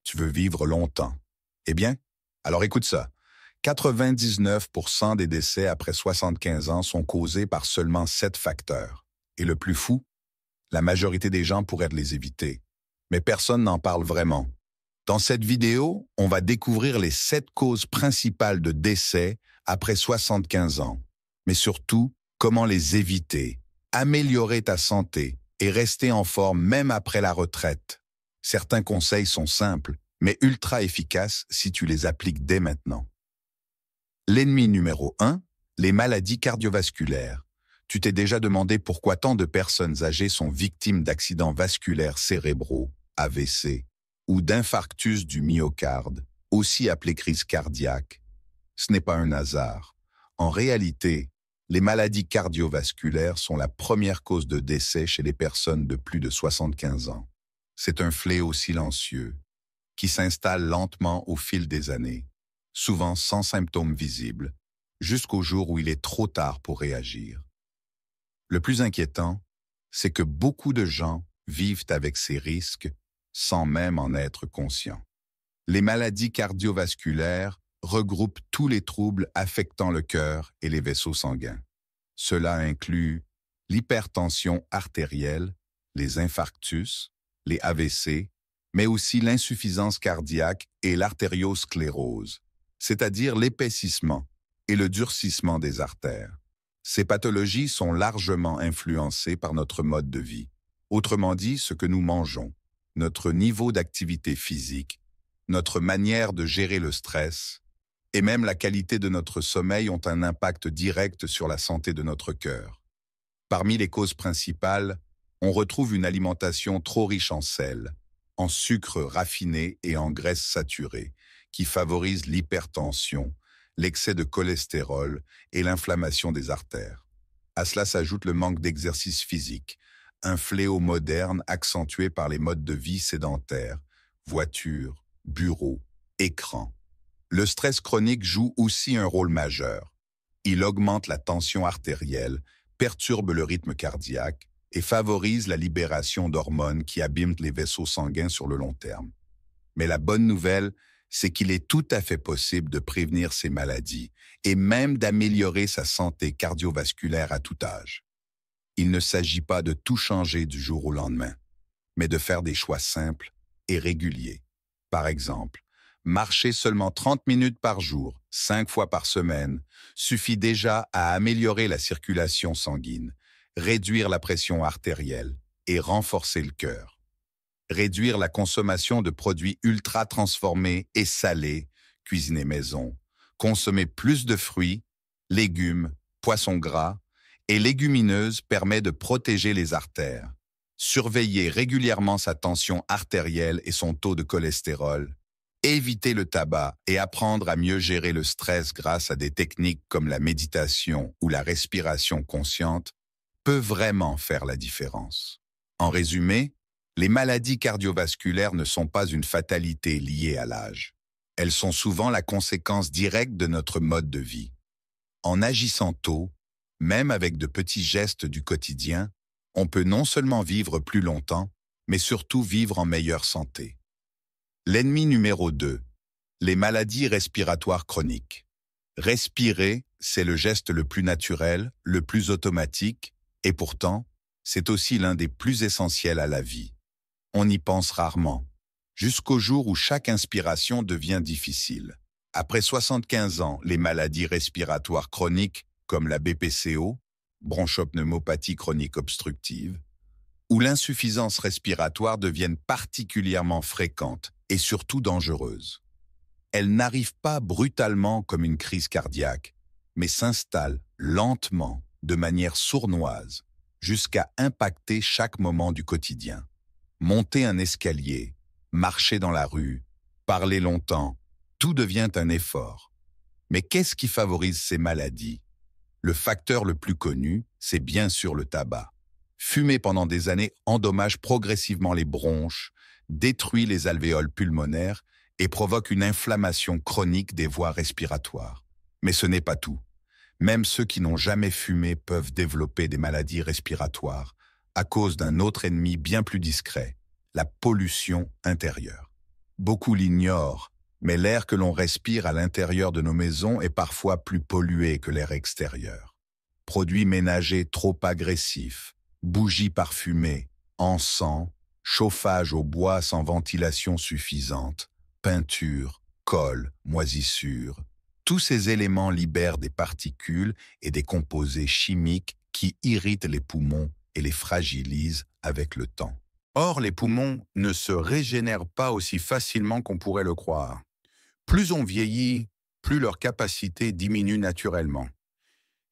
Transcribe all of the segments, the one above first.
Tu veux vivre longtemps. Eh bien, alors écoute ça. 99% des décès après 75 ans sont causés par seulement 7 facteurs. Et le plus fou, la majorité des gens pourraient les éviter. Mais personne n'en parle vraiment. Dans cette vidéo, on va découvrir les 7 causes principales de décès après 75 ans. Mais surtout, comment les éviter, améliorer ta santé et rester en forme même après la retraite. Certains conseils sont simples, mais ultra efficaces si tu les appliques dès maintenant. L'ennemi numéro 1, les maladies cardiovasculaires. Tu t'es déjà demandé pourquoi tant de personnes âgées sont victimes d'accidents vasculaires cérébraux, AVC, ou d'infarctus du myocarde, aussi appelé crise cardiaque. Ce n'est pas un hasard. En réalité, les maladies cardiovasculaires sont la première cause de décès chez les personnes de plus de 75 ans. C'est un fléau silencieux qui s'installe lentement au fil des années, souvent sans symptômes visibles, jusqu'au jour où il est trop tard pour réagir. Le plus inquiétant, c'est que beaucoup de gens vivent avec ces risques sans même en être conscients. Les maladies cardiovasculaires regroupent tous les troubles affectant le cœur et les vaisseaux sanguins. Cela inclut l'hypertension artérielle, les infarctus, les AVC, mais aussi l'insuffisance cardiaque et l'artériosclérose, c'est-à-dire l'épaississement et le durcissement des artères. Ces pathologies sont largement influencées par notre mode de vie, autrement dit ce que nous mangeons, notre niveau d'activité physique, notre manière de gérer le stress, et même la qualité de notre sommeil ont un impact direct sur la santé de notre cœur. Parmi les causes principales, on retrouve une alimentation trop riche en sel, en sucre raffiné et en graisses saturées, qui favorise l'hypertension, l'excès de cholestérol et l'inflammation des artères. À cela s'ajoute le manque d'exercice physique, un fléau moderne accentué par les modes de vie sédentaires, voitures, bureaux, écrans. Le stress chronique joue aussi un rôle majeur. Il augmente la tension artérielle, perturbe le rythme cardiaque et favorise la libération d'hormones qui abîment les vaisseaux sanguins sur le long terme. Mais la bonne nouvelle, c'est qu'il est tout à fait possible de prévenir ces maladies et même d'améliorer sa santé cardiovasculaire à tout âge. Il ne s'agit pas de tout changer du jour au lendemain, mais de faire des choix simples et réguliers. Par exemple, marcher seulement 30 minutes par jour, 5 fois par semaine, suffit déjà à améliorer la circulation sanguine, réduire la pression artérielle et renforcer le cœur. Réduire la consommation de produits ultra transformés et salés, cuisinés maison, consommer plus de fruits, légumes, poissons gras et légumineuses permet de protéger les artères. Surveiller régulièrement sa tension artérielle et son taux de cholestérol, éviter le tabac et apprendre à mieux gérer le stress grâce à des techniques comme la méditation ou la respiration consciente peut vraiment faire la différence. En résumé, les maladies cardiovasculaires ne sont pas une fatalité liée à l'âge. Elles sont souvent la conséquence directe de notre mode de vie. En agissant tôt, même avec de petits gestes du quotidien, on peut non seulement vivre plus longtemps, mais surtout vivre en meilleure santé. L'ennemi numéro 2, les maladies respiratoires chroniques. Respirer, c'est le geste le plus naturel, le plus automatique, et pourtant, c'est aussi l'un des plus essentiels à la vie. On y pense rarement, jusqu'au jour où chaque inspiration devient difficile. Après 75 ans, les maladies respiratoires chroniques, comme la BPCO, bronchopneumopathie chronique obstructive, ou l'insuffisance respiratoire deviennent particulièrement fréquentes et surtout dangereuses. Elles n'arrivent pas brutalement comme une crise cardiaque, mais s'installent lentement, de manière sournoise, jusqu'à impacter chaque moment du quotidien. Monter un escalier, marcher dans la rue, parler longtemps, tout devient un effort. Mais qu'est-ce qui favorise ces maladies? Le facteur le plus connu, c'est bien sûr le tabac. Fumer pendant des années endommage progressivement les bronches, détruit les alvéoles pulmonaires et provoque une inflammation chronique des voies respiratoires. Mais ce n'est pas tout. Même ceux qui n'ont jamais fumé peuvent développer des maladies respiratoires à cause d'un autre ennemi bien plus discret, la pollution intérieure. Beaucoup l'ignorent, mais l'air que l'on respire à l'intérieur de nos maisons est parfois plus pollué que l'air extérieur. Produits ménagers trop agressifs, bougies parfumées, encens, chauffage au bois sans ventilation suffisante, peinture, colle, moisissure. Tous ces éléments libèrent des particules et des composés chimiques qui irritent les poumons et les fragilisent avec le temps. Or, les poumons ne se régénèrent pas aussi facilement qu'on pourrait le croire. Plus on vieillit, plus leur capacité diminue naturellement.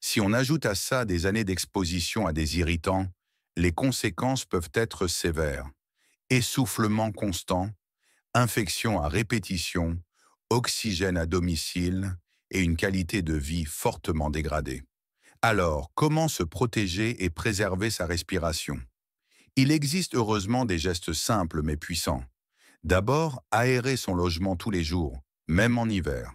Si on ajoute à ça des années d'exposition à des irritants, les conséquences peuvent être sévères. Essoufflement constant, infections à répétition, oxygène à domicile et une qualité de vie fortement dégradée. Alors, comment se protéger et préserver sa respiration? Il existe heureusement des gestes simples mais puissants. D'abord, aérer son logement tous les jours, même en hiver.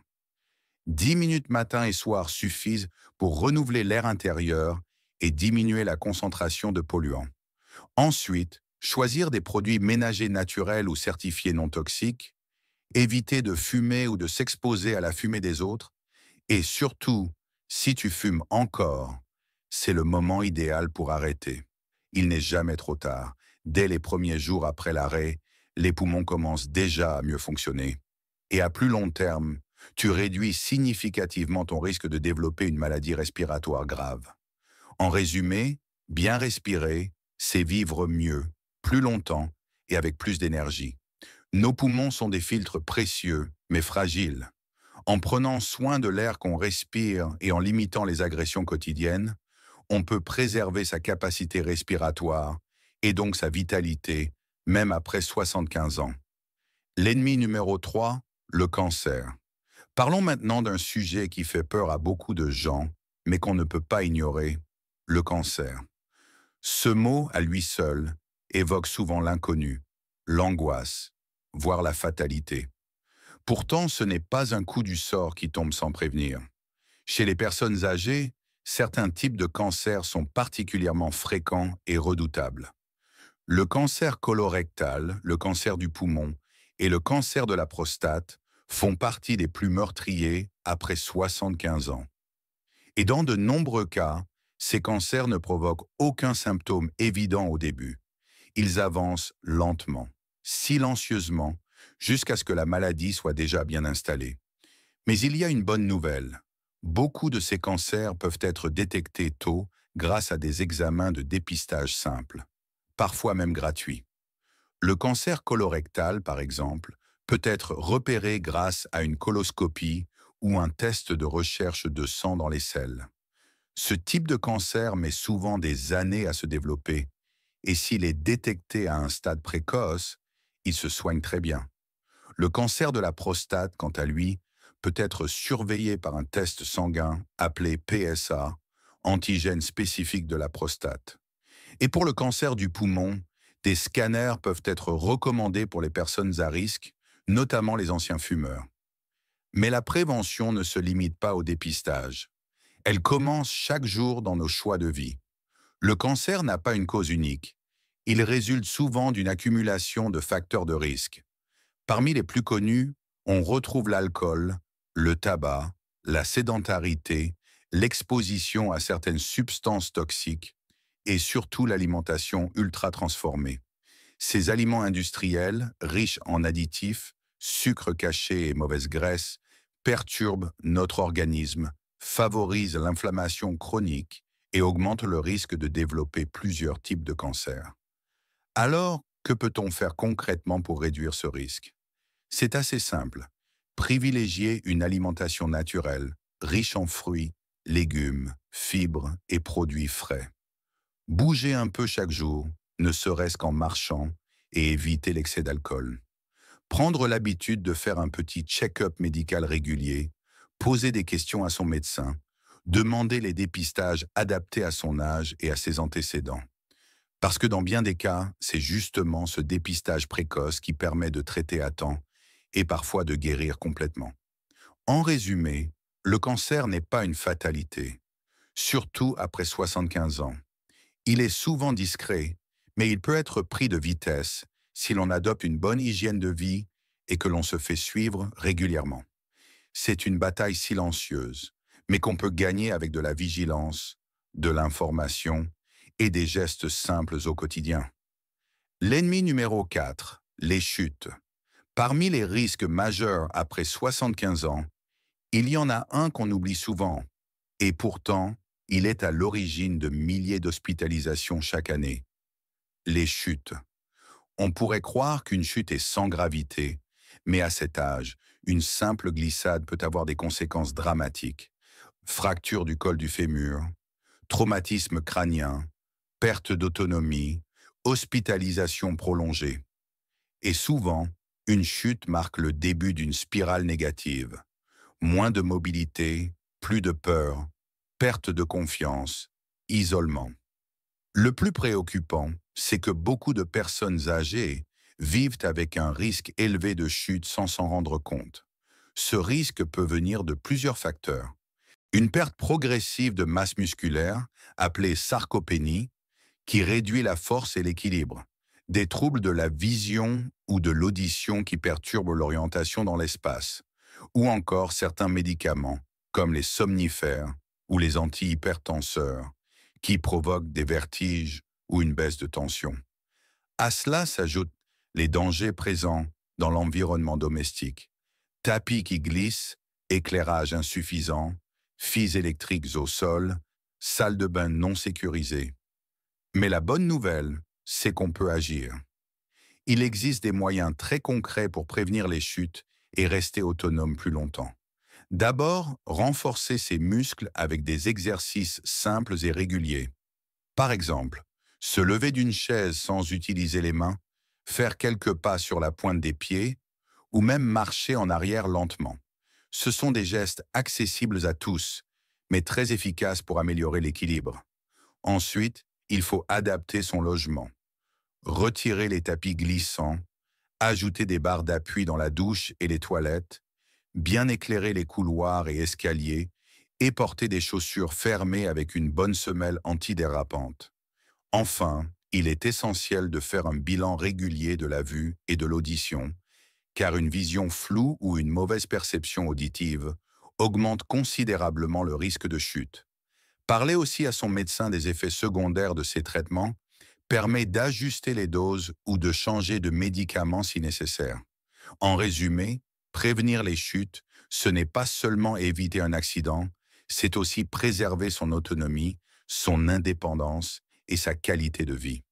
10 minutes matin et soir suffisent pour renouveler l'air intérieur et diminuer la concentration de polluants. Ensuite, choisir des produits ménagers naturels ou certifiés non toxiques, éviter de fumer ou de s'exposer à la fumée des autres, et surtout, si tu fumes encore, c'est le moment idéal pour arrêter. Il n'est jamais trop tard. Dès les premiers jours après l'arrêt, les poumons commencent déjà à mieux fonctionner. Et à plus long terme, tu réduis significativement ton risque de développer une maladie respiratoire grave. En résumé, bien respirer, c'est vivre mieux, plus longtemps et avec plus d'énergie. Nos poumons sont des filtres précieux, mais fragiles. En prenant soin de l'air qu'on respire et en limitant les agressions quotidiennes, on peut préserver sa capacité respiratoire et donc sa vitalité, même après 75 ans. L'ennemi numéro 3, le cancer. Parlons maintenant d'un sujet qui fait peur à beaucoup de gens, mais qu'on ne peut pas ignorer, le cancer. Ce mot, à lui seul, évoque souvent l'inconnu, l'angoisse, voire la fatalité. Pourtant, ce n'est pas un coup du sort qui tombe sans prévenir. Chez les personnes âgées, certains types de cancers sont particulièrement fréquents et redoutables. Le cancer colorectal, le cancer du poumon et le cancer de la prostate font partie des plus meurtriers après 75 ans. Et dans de nombreux cas, ces cancers ne provoquent aucun symptôme évident au début. Ils avancent lentement, silencieusement, jusqu'à ce que la maladie soit déjà bien installée. Mais il y a une bonne nouvelle. Beaucoup de ces cancers peuvent être détectés tôt grâce à des examens de dépistage simples, parfois même gratuits. Le cancer colorectal, par exemple, peut être repéré grâce à une coloscopie ou un test de recherche de sang dans les selles. Ce type de cancer met souvent des années à se développer, et s'il est détecté à un stade précoce, il se soigne très bien. Le cancer de la prostate, quant à lui, peut être surveillé par un test sanguin appelé PSA, antigène spécifique de la prostate. Et pour le cancer du poumon, des scanners peuvent être recommandés pour les personnes à risque, notamment les anciens fumeurs. Mais la prévention ne se limite pas au dépistage. Elle commence chaque jour dans nos choix de vie. Le cancer n'a pas une cause unique. Il résulte souvent d'une accumulation de facteurs de risque. Parmi les plus connus, on retrouve l'alcool, le tabac, la sédentarité, l'exposition à certaines substances toxiques et surtout l'alimentation ultra transformée. Ces aliments industriels, riches en additifs, sucres cachés et mauvaises graisses, perturbent notre organisme, favorisent l'inflammation chronique et augmentent le risque de développer plusieurs types de cancers. Alors, que peut-on faire concrètement pour réduire ce risque? C'est assez simple. Privilégier une alimentation naturelle, riche en fruits, légumes, fibres et produits frais. Bouger un peu chaque jour, ne serait-ce qu'en marchant, et éviter l'excès d'alcool. Prendre l'habitude de faire un petit check-up médical régulier, poser des questions à son médecin, demander les dépistages adaptés à son âge et à ses antécédents. Parce que dans bien des cas, c'est justement ce dépistage précoce qui permet de traiter à temps et parfois de guérir complètement. En résumé, le cancer n'est pas une fatalité, surtout après 75 ans. Il est souvent discret, mais il peut être pris de vitesse si l'on adopte une bonne hygiène de vie et que l'on se fait suivre régulièrement. C'est une bataille silencieuse, mais qu'on peut gagner avec de la vigilance, de l'information et des gestes simples au quotidien. L'ennemi numéro 4, les chutes. Parmi les risques majeurs après 75 ans, il y en a un qu'on oublie souvent, et pourtant, il est à l'origine de milliers d'hospitalisations chaque année. Les chutes. On pourrait croire qu'une chute est sans gravité, mais à cet âge, une simple glissade peut avoir des conséquences dramatiques. Fracture du col du fémur, traumatisme crânien, perte d'autonomie, hospitalisation prolongée. Et souvent, une chute marque le début d'une spirale négative. Moins de mobilité, plus de peur, perte de confiance, isolement. Le plus préoccupant, c'est que beaucoup de personnes âgées vivent avec un risque élevé de chute sans s'en rendre compte. Ce risque peut venir de plusieurs facteurs. Une perte progressive de masse musculaire, appelée sarcopénie, qui réduit la force et l'équilibre. Des troubles de la vision ou de l'audition qui perturbent l'orientation dans l'espace. Ou encore certains médicaments, comme les somnifères ou les antihypertenseurs, qui provoquent des vertiges ou une baisse de tension. À cela s'ajoutent les dangers présents dans l'environnement domestique. Tapis qui glissent, éclairage insuffisant, fils électriques au sol, salle de bain non sécurisée. Mais la bonne nouvelle, c'est qu'on peut agir. Il existe des moyens très concrets pour prévenir les chutes et rester autonome plus longtemps. D'abord, renforcer ses muscles avec des exercices simples et réguliers. Par exemple, se lever d'une chaise sans utiliser les mains, faire quelques pas sur la pointe des pieds, ou même marcher en arrière lentement. Ce sont des gestes accessibles à tous, mais très efficaces pour améliorer l'équilibre. Ensuite, il faut adapter son logement. Retirer les tapis glissants, ajouter des barres d'appui dans la douche et les toilettes, bien éclairer les couloirs et escaliers et porter des chaussures fermées avec une bonne semelle antidérapante. Enfin, il est essentiel de faire un bilan régulier de la vue et de l'audition, car une vision floue ou une mauvaise perception auditive augmente considérablement le risque de chute. Parler aussi à son médecin des effets secondaires de ces traitements permet d'ajuster les doses ou de changer de médicaments si nécessaire. En résumé, prévenir les chutes, ce n'est pas seulement éviter un accident, c'est aussi préserver son autonomie, son indépendance et sa qualité de vie.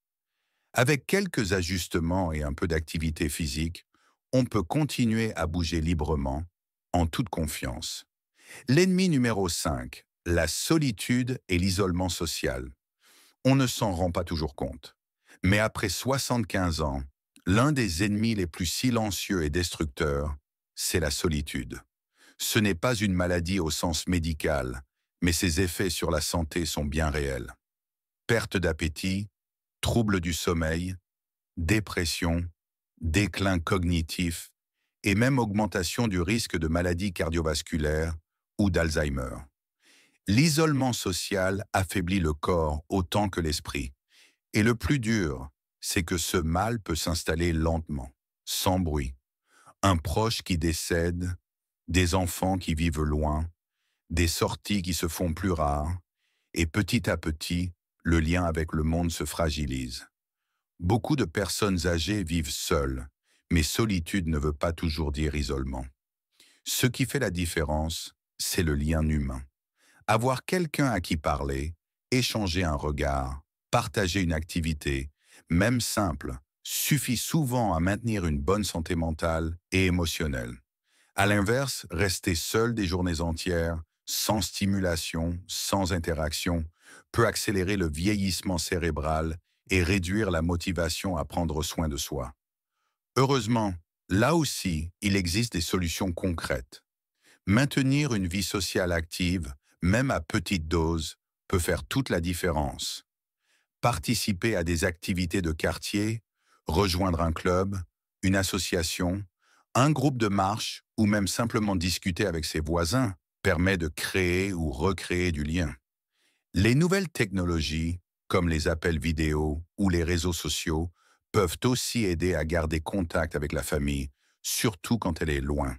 Avec quelques ajustements et un peu d'activité physique, on peut continuer à bouger librement, en toute confiance. L'ennemi numéro 5, la solitude et l'isolement social. On ne s'en rend pas toujours compte. Mais après 75 ans, l'un des ennemis les plus silencieux et destructeurs, c'est la solitude. Ce n'est pas une maladie au sens médical, mais ses effets sur la santé sont bien réels. Perte d'appétit, troubles du sommeil, dépression, déclin cognitif et même augmentation du risque de maladies cardiovasculaires ou d'Alzheimer. L'isolement social affaiblit le corps autant que l'esprit. Et le plus dur, c'est que ce mal peut s'installer lentement, sans bruit. Un proche qui décède, des enfants qui vivent loin, des sorties qui se font plus rares, et petit à petit, le lien avec le monde se fragilise. Beaucoup de personnes âgées vivent seules, mais solitude ne veut pas toujours dire isolement. Ce qui fait la différence, c'est le lien humain. Avoir quelqu'un à qui parler, échanger un regard, partager une activité, même simple, suffit souvent à maintenir une bonne santé mentale et émotionnelle. À l'inverse, rester seul des journées entières, sans stimulation, sans interaction, peut accélérer le vieillissement cérébral et réduire la motivation à prendre soin de soi. Heureusement, là aussi, il existe des solutions concrètes. Maintenir une vie sociale active, même à petite dose, peut faire toute la différence. Participer à des activités de quartier, rejoindre un club, une association, un groupe de marche ou même simplement discuter avec ses voisins permet de créer ou recréer du lien. Les nouvelles technologies, comme les appels vidéo ou les réseaux sociaux, peuvent aussi aider à garder contact avec la famille, surtout quand elle est loin.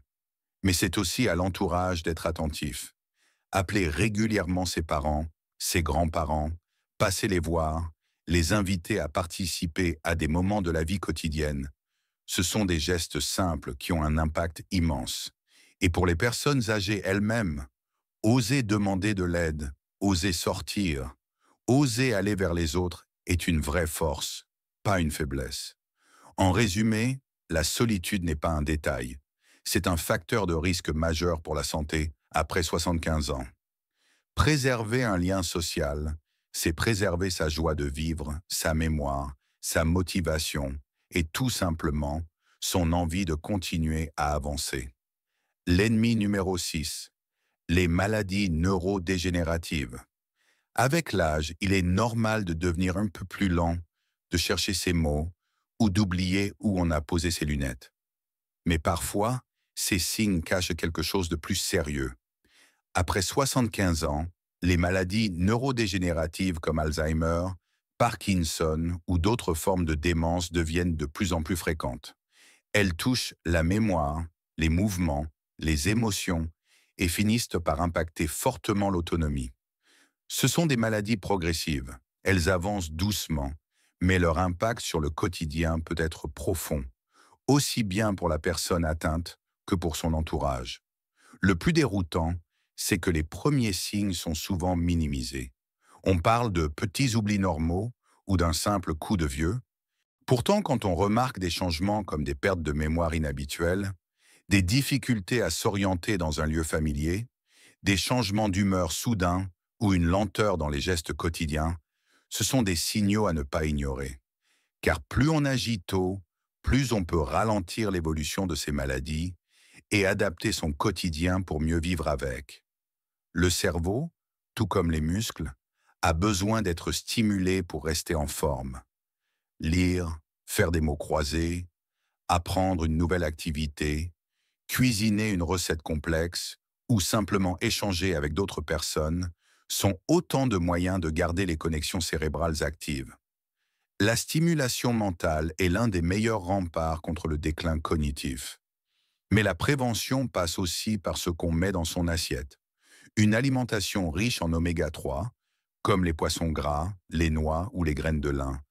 Mais c'est aussi à l'entourage d'être attentif. Appeler régulièrement ses parents, ses grands-parents, passer les voir, les inviter à participer à des moments de la vie quotidienne. Ce sont des gestes simples qui ont un impact immense. Et pour les personnes âgées elles-mêmes, oser demander de l'aide, oser sortir, oser aller vers les autres est une vraie force, pas une faiblesse. En résumé, la solitude n'est pas un détail. C'est un facteur de risque majeur pour la santé après 75 ans. Préserver un lien social, c'est préserver sa joie de vivre, sa mémoire, sa motivation et tout simplement son envie de continuer à avancer. L'ennemi numéro 6, les maladies neurodégénératives. Avec l'âge, il est normal de devenir un peu plus lent, de chercher ses mots ou d'oublier où on a posé ses lunettes. Mais parfois, ces signes cachent quelque chose de plus sérieux. Après 75 ans, les maladies neurodégénératives comme Alzheimer, Parkinson ou d'autres formes de démence deviennent de plus en plus fréquentes. Elles touchent la mémoire, les mouvements, les émotions et finissent par impacter fortement l'autonomie. Ce sont des maladies progressives. Elles avancent doucement, mais leur impact sur le quotidien peut être profond, aussi bien pour la personne atteinte que pour son entourage. Le plus déroutant, c'est que les premiers signes sont souvent minimisés. On parle de petits oublis normaux ou d'un simple coup de vieux. Pourtant, quand on remarque des changements comme des pertes de mémoire inhabituelles, des difficultés à s'orienter dans un lieu familier, des changements d'humeur soudains ou une lenteur dans les gestes quotidiens, ce sont des signaux à ne pas ignorer. Car plus on agit tôt, plus on peut ralentir l'évolution de ces maladies et adapter son quotidien pour mieux vivre avec. Le cerveau, tout comme les muscles, a besoin d'être stimulé pour rester en forme. Lire, faire des mots croisés, apprendre une nouvelle activité, cuisiner une recette complexe ou simplement échanger avec d'autres personnes sont autant de moyens de garder les connexions cérébrales actives. La stimulation mentale est l'un des meilleurs remparts contre le déclin cognitif. Mais la prévention passe aussi par ce qu'on met dans son assiette. Une alimentation riche en oméga 3, comme les poissons gras, les noix ou les graines de lin,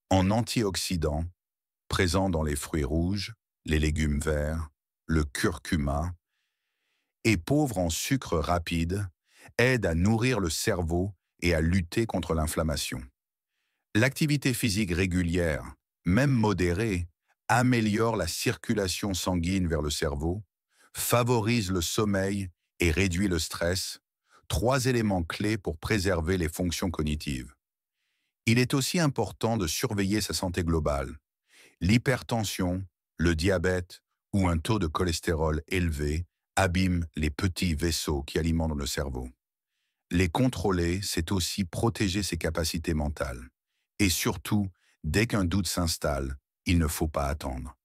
en antioxydants, présents dans les fruits rouges, les légumes verts, le curcuma, et pauvre en sucre rapide, aide à nourrir le cerveau et à lutter contre l'inflammation. L'activité physique régulière, même modérée, améliore la circulation sanguine vers le cerveau, favorise le sommeil et réduit le stress, trois éléments clés pour préserver les fonctions cognitives. Il est aussi important de surveiller sa santé globale. L'hypertension, le diabète ou un taux de cholestérol élevé abîment les petits vaisseaux qui alimentent le cerveau. Les contrôler, c'est aussi protéger ses capacités mentales. Et surtout, dès qu'un doute s'installe, il ne faut pas attendre.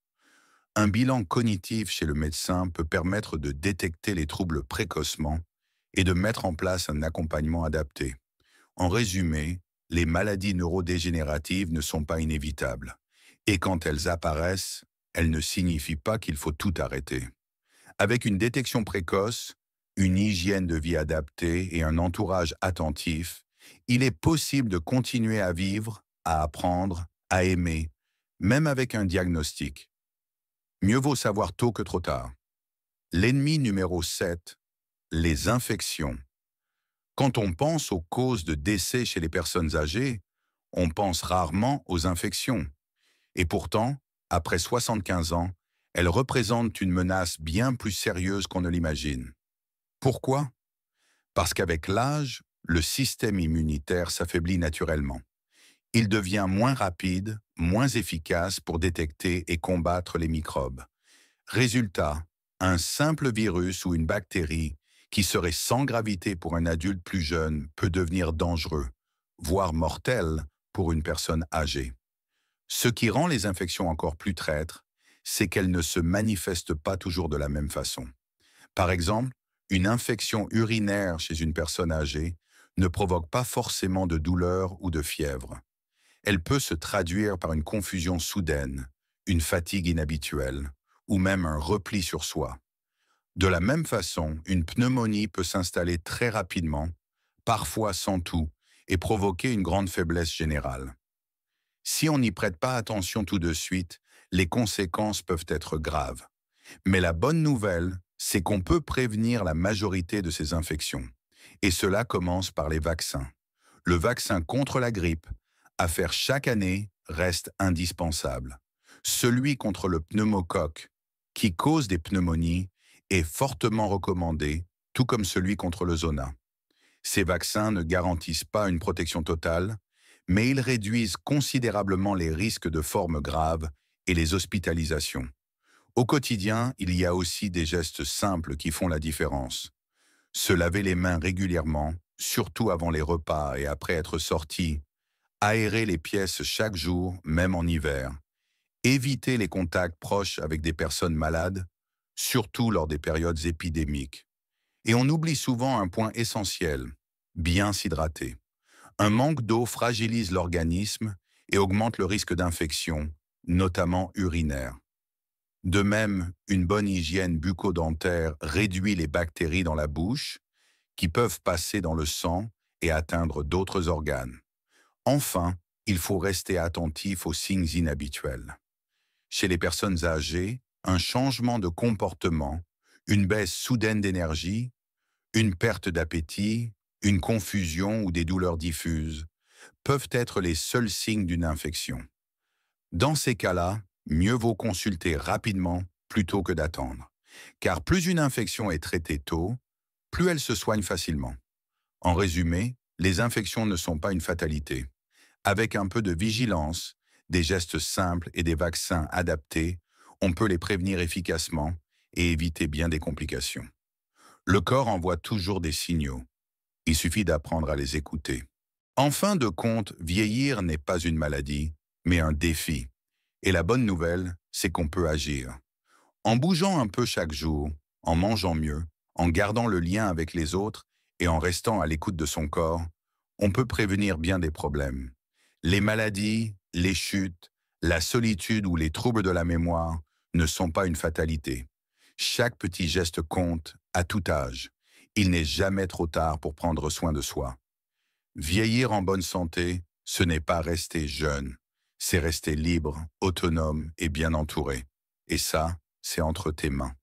Un bilan cognitif chez le médecin peut permettre de détecter les troubles précocement et de mettre en place un accompagnement adapté. En résumé, les maladies neurodégénératives ne sont pas inévitables. Et quand elles apparaissent, elles ne signifient pas qu'il faut tout arrêter. Avec une détection précoce, une hygiène de vie adaptée et un entourage attentif, il est possible de continuer à vivre, à apprendre, à aimer, même avec un diagnostic. Mieux vaut savoir tôt que trop tard. L'ennemi numéro 7, les infections. Quand on pense aux causes de décès chez les personnes âgées, on pense rarement aux infections. Et pourtant, après 75 ans, elles représentent une menace bien plus sérieuse qu'on ne l'imagine. Pourquoi? Parce qu'avec l'âge, le système immunitaire s'affaiblit naturellement. Il devient moins rapide, moins efficace pour détecter et combattre les microbes. Résultat, un simple virus ou une bactérie qui serait sans gravité pour un adulte plus jeune peut devenir dangereux, voire mortel pour une personne âgée. Ce qui rend les infections encore plus traîtres, c'est qu'elles ne se manifestent pas toujours de la même façon. Par exemple, une infection urinaire chez une personne âgée ne provoque pas forcément de douleur ou de fièvre. Elle peut se traduire par une confusion soudaine, une fatigue inhabituelle ou même un repli sur soi. De la même façon, une pneumonie peut s'installer très rapidement, parfois sans tout, et provoquer une grande faiblesse générale. Si on n'y prête pas attention tout de suite, les conséquences peuvent être graves. Mais la bonne nouvelle, c'est qu'on peut prévenir la majorité de ces infections. Et cela commence par les vaccins. Le vaccin contre la grippe, à faire chaque année, reste indispensable. Celui contre le pneumocoque, qui cause des pneumonies, est fortement recommandé, tout comme celui contre le zona. Ces vaccins ne garantissent pas une protection totale, mais ils réduisent considérablement les risques de formes graves et les hospitalisations. Au quotidien, il y a aussi des gestes simples qui font la différence. Se laver les mains régulièrement, surtout avant les repas et après être sorti. Aérer les pièces chaque jour, même en hiver. Éviter les contacts proches avec des personnes malades, surtout lors des périodes épidémiques. Et on oublie souvent un point essentiel, bien s'hydrater. Un manque d'eau fragilise l'organisme et augmente le risque d'infection, notamment urinaire. De même, une bonne hygiène bucco-dentaire réduit les bactéries dans la bouche, qui peuvent passer dans le sang et atteindre d'autres organes. Enfin, il faut rester attentif aux signes inhabituels. Chez les personnes âgées, un changement de comportement, une baisse soudaine d'énergie, une perte d'appétit, une confusion ou des douleurs diffuses peuvent être les seuls signes d'une infection. Dans ces cas-là, mieux vaut consulter rapidement plutôt que d'attendre. Car plus une infection est traitée tôt, plus elle se soigne facilement. En résumé, les infections ne sont pas une fatalité. Avec un peu de vigilance, des gestes simples et des vaccins adaptés, on peut les prévenir efficacement et éviter bien des complications. Le corps envoie toujours des signaux. Il suffit d'apprendre à les écouter. En fin de compte, vieillir n'est pas une maladie, mais un défi. Et la bonne nouvelle, c'est qu'on peut agir. En bougeant un peu chaque jour, en mangeant mieux, en gardant le lien avec les autres et en restant à l'écoute de son corps, on peut prévenir bien des problèmes. Les maladies, les chutes, la solitude ou les troubles de la mémoire ne sont pas une fatalité. Chaque petit geste compte à tout âge. Il n'est jamais trop tard pour prendre soin de soi. Vieillir en bonne santé, ce n'est pas rester jeune, c'est rester libre, autonome et bien entouré. Et ça, c'est entre tes mains.